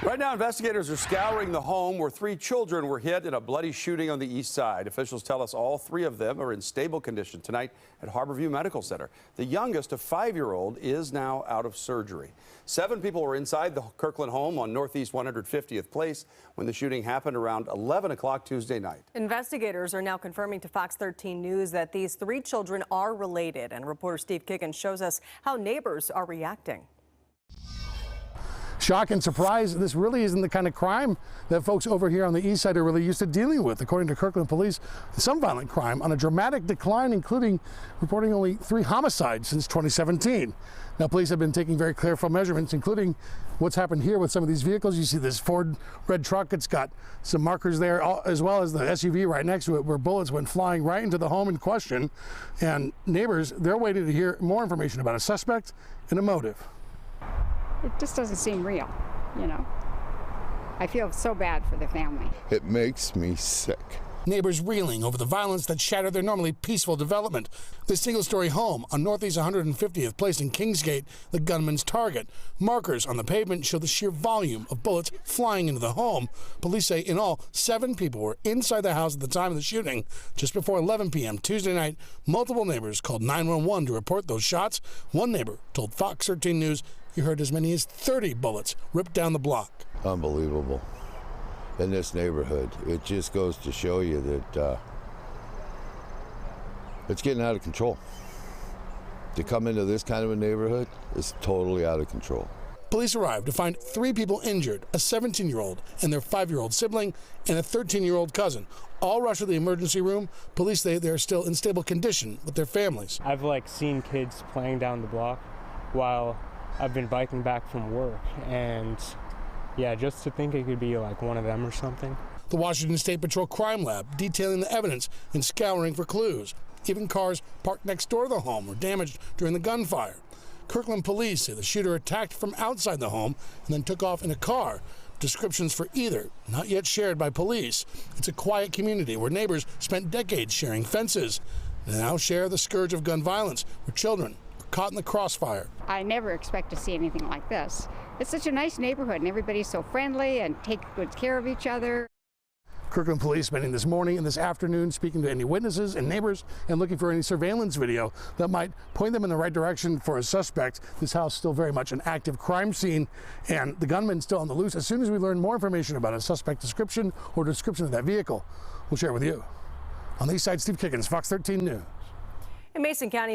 Right now, investigators are scouring the home where 3 children were hit in a bloody shooting on the east side. Officials tell us all 3 of them are in stable condition tonight at Harborview Medical Center. The youngest, a 5-year-old, is now out of surgery. 7 people were inside the Kirkland home on Northeast 150th Place when the shooting happened around 11 o'clock Tuesday night. Investigators are now confirming to Fox 13 News that these 3 children are related, and reporter Steve Kicken shows us how neighbors are reacting. Shock and surprise, this really isn't the kind of crime that folks over here on the east side are really used to dealing with. According to Kirkland police, some violent crime on a dramatic decline, including reporting only 3 homicides since 2017. Now, police have been taking very careful measurements, including what's happened here with some of these vehicles. You see this Ford red truck, it's got some markers there, as well as the SUV right next to it where bullets went flying right into the home in question. And neighbors, they're waiting to hear more information about a suspect and a motive. It just doesn't seem real, you know. I feel so bad for the family. It makes me sick. Neighbors reeling over the violence that shattered their normally peaceful development. This single-story home on Northeast 150th Place in Kingsgate, the gunman's target. Markers on the pavement show the sheer volume of bullets flying into the home. Police say in all, 7 people were inside the house at the time of the shooting. Just before 11 p.m. Tuesday night, multiple neighbors called 911 to report those shots. One neighbor told Fox 13 News he heard as many as 30 bullets ripped down the block. Unbelievable. In this neighborhood, it just goes to show you that it's getting out of control. To come into this kind of a neighborhood is totally out of control. Police arrived to find 3 people injured, a 17-year-old and their 5-year-old sibling and a 13-year-old cousin. All rushed to the emergency room. Police say they're still in stable condition with their families. I've seen kids playing down the block while I've been biking back from work, and yeah, just to think it could be one of them or something. The Washington State Patrol Crime Lab detailing the evidence and scouring for clues. Even cars parked next door to the home were damaged during the gunfire. Kirkland police say the shooter attacked from outside the home and then took off in a car. Descriptions for either not yet shared by police. It's a quiet community where neighbors spent decades sharing fences. They now share the scourge of gun violence, where children are caught in the crossfire. I never expect to see anything like this. It's such a nice neighborhood, and everybody's so friendly and take good care of each other. Kirkland police spending this morning and this afternoon speaking to any witnesses and neighbors and looking for any surveillance video that might point them in the right direction for a suspect. This house still very much an active crime scene, and the gunman still on the loose. As soon as we learn more information about a suspect description or description of that vehicle, we'll share it with you. On the east side, Steve Kickens, Fox 13 News. In Mason County,